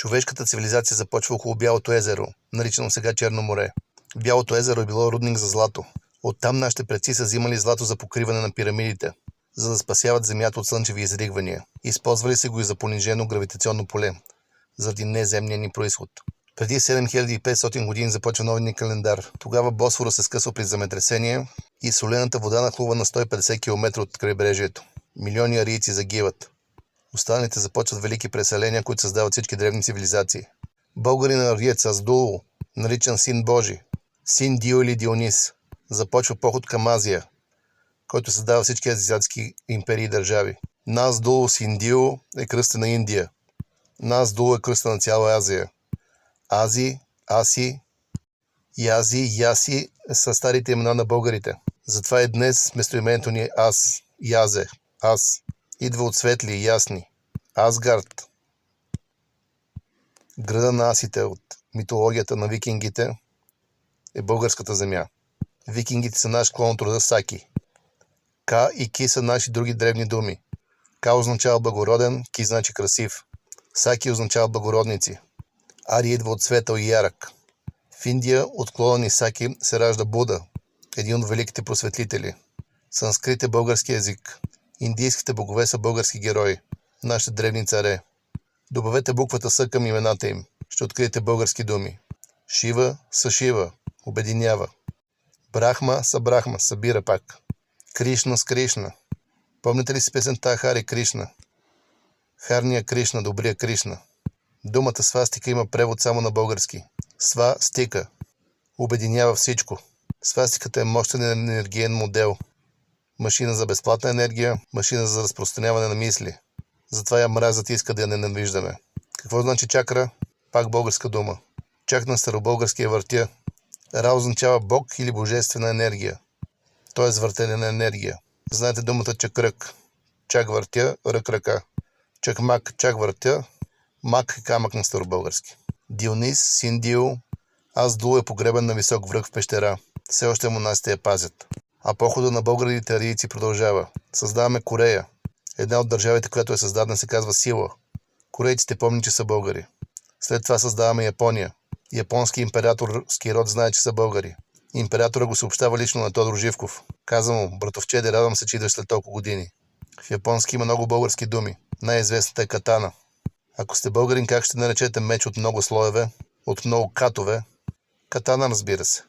Човешката цивилизация започва около Бялото езеро, наричано сега Черно море. Бялото езеро е било рудник за злато. Оттам нашите предци са взимали злато за покриване на пирамидите, за да спасяват земята от слънчеви изригвания. Използвали се го и за понижено гравитационно поле, заради неземния ни происход. Преди 7500 години започва новия ни календар. Тогава Босфора се скъсва при земетресение и солената вода нахлува на 150 км от крайбрежието. Милиони арийци загиват. Останалите започват велики преселения, които създават всички древни цивилизации. Българин ариец Аздул, наричан Син Божи, Син Дио или Дионис, започва поход към Азия, който създава всички азиатски империи и държави. Наздул Син Дио е кръста на Индия. Наздул е кръста на цяла Азия. Ази, Аси, Язи, Яси са старите имена на българите. Затова и днес местоимението ни е Ас, Язе, Ас. Идва от светли и ясни. Асгард. Града на асите от митологията на викингите е българската земя. Викингите са наш клон от рода Саки. Ка и Ки са наши други древни думи. Ка означава благороден, Ки значи красив. Саки означава благородници. Ари идва от светъл и ярък. В Индия от клона ни Саки се ражда Буда, един от великите просветлители. Санскрит е български език. Индийските богове са български герои, нашите древни царе. Добавете буквата С към имената им. Ще откриете български думи. Шива са Шива, обединява. Брахма са Брахма, събира пак. Кришна с Кришна. Помните ли си песента Хари Кришна? Харния Кришна, добрия Кришна. Думата свастика има превод само на български. Сва стика. Обединява всичко. Свастиката е мощен енергиен модел. Машина за безплатна енергия, машина за разпространяване на мисли. Затова я мразят и иска да я ненавиждаме. Какво значи чакра? Пак българска дума. Чак на старобългарски е въртя. Ра означава бог или божествена енергия. То е въртене на енергия. Знаете думата чакрък. Чак въртя, рък ръка. Чакмак, чак въртя. Мак е камък на старобългарски. Дионис, Син Дио, Аздул е погребан на висок връх в пещера. Все още монасите я пазят. А похода на българите арийци продължава. Създаваме Корея. Една от държавите, която е създадена, се казва Сила. Корейците помнят, че са българи. След това създаваме Япония. Японски императорски род знае, че са българи. Императора го съобщава лично на Тодор Живков. Казва му: братовчеде, радвам се, че идваш след толкова години. В японски има много български думи. Най-известната е катана. Ако сте българин, как ще наречете меч от много слоеве, от много катове? Катана, разбира се.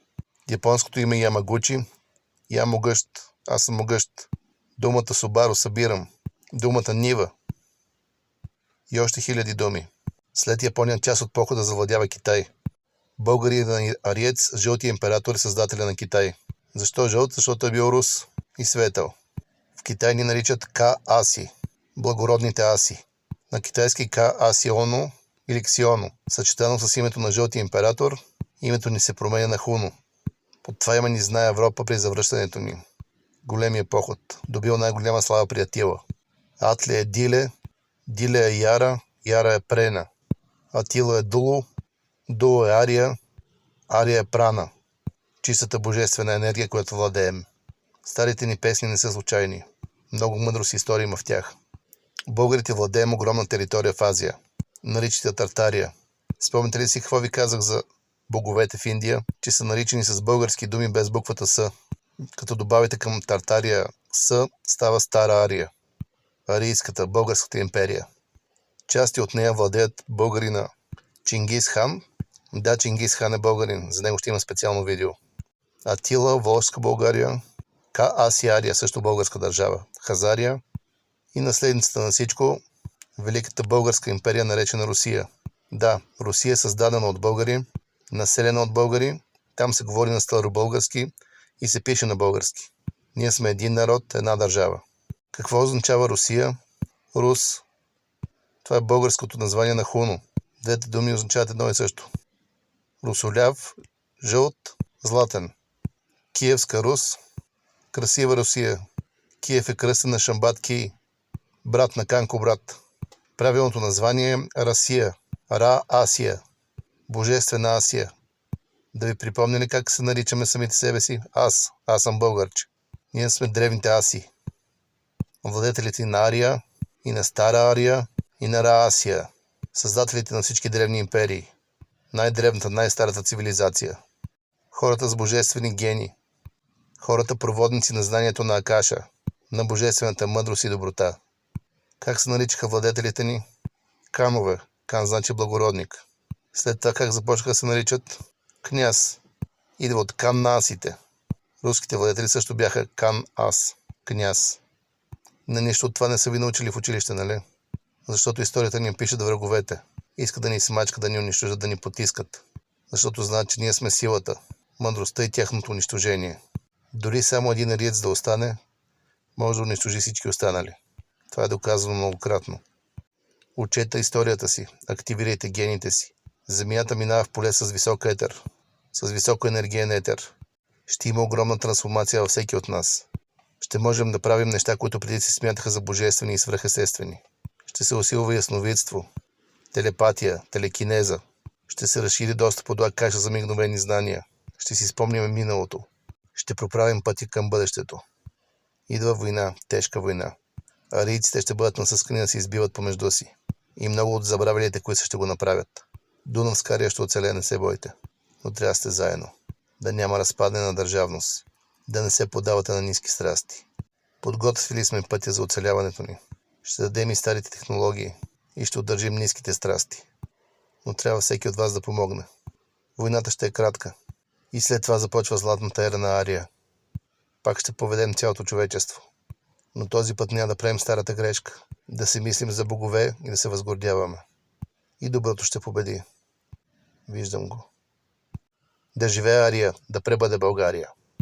Японското име Ямагучи. Я могъщ, аз съм могъщ. Думата Субаро събирам. Думата Нива. И още хиляди думи. След Япония част от похода завладява Китай. Българин ариец, жълтия император е създателя на Китай. Защо жълт? Защото е бил рус и светъл. В Китай ни наричат Ка-Аси. Благородните аси. На китайски Ка-Асионо или Ксионо. Съчетано с името на жълтия император, името ни се променя на Хуно. Под това име ни знае Европа при завръщането ни. Големия поход. Добил най-голяма слава при Атила. Атли е Диле, Диле е Яра, Яра е Прена. Атила е Дуло, Дуло е Ария, Ария е Прана. Чистата божествена енергия, която владеем. Старите ни песни не са случайни. Много мъдрост и история има в тях. Българите владеем огромна територия в Азия. Наричате Тартария. Спомните ли си какво ви казах за боговете в Индия, че са наричани с български думи без буквата С? Като добавите към Тартария С, става Стара Ария. Арийската, българската империя. Части от нея владеят българина Чингис хан. Да, Чингис хан е българин, за него ще има специално видео. Атила, Волжска България, Ка-Асиария, също българска държава, Хазария и наследницата на всичко, Великата българска империя, наречена Русия. Да, Русия е създадена от българи, населена от българи, там се говори на старобългарски и се пише на български. Ние сме един народ, една държава. Какво означава Русия? Рус. Това е българското название на Хуно. Двете думи означават едно и също. Русоляв, жълт, златен. Киевска Рус, красива Русия. Киев е кръстен на Шамбат Ки, брат на Канко брат. Правилното название е Расия, Ра-Асия, Божествена Асия. Да ви припомня ли как се наричаме самите себе си? Аз съм българче. Ние сме древните аси. Владетелите на Ария, и на Стара Ария, и на Ра-Асия. създателите на всички древни империи, най-древната, най-старата цивилизация, хората с божествени гени, хората проводници на знанието на Акаша, на божествената мъдрост и доброта. Как се наричаха владетелите ни? Канове. Кан значи благородник. След това как започнаха да се наричат? Княз. Идва от канасите. Руските владетели също бяха кан-ас, княз. На нищо от това не са ви научили в училище, нали? Защото историята ни пише да враговете. Искат да ни смачкат, да ни унищожат, да ни потискат. Защото знаят, че ние сме силата, мъдростта и тяхното унищожение. Дори само един ариец да остане, може да унищожи всички останали. Това е доказано многократно. Учете историята си, активирайте гените си. Земята минава в поле с висок етер, с високо енергиен етер. Ще има огромна трансформация във всеки от нас. Ще можем да правим неща, които преди се смятаха за божествени и свръхестествени. Ще се усилва ясновидство, телепатия, телекинеза. Ще се разшири достъпа до Акаша за мигновени знания. Ще си спомним миналото. Ще проправим пътя към бъдещето. Идва война, тежка война. Арийците ще бъдат насъскани да се избиват помежду си. И много от забравилите, които ще го направят. Дунавскария ще оцелее, не се бойте. Но трябва да сте заедно. Да няма разпадане на държавност. Да не се подавате на ниски страсти. Подготвили сме пътя за оцеляването ни. Ще дадем и старите технологии. И ще удържим ниските страсти. Но трябва всеки от вас да помогне. Войната ще е кратка. И след това започва златната ера на Ария. Пак ще поведем цялото човечество. Но този път няма да правим старата грешка. Да си мислим за богове и да се възгордяваме. И доброто ще победи. Виждам го. Да живее Ария, да пребъде България.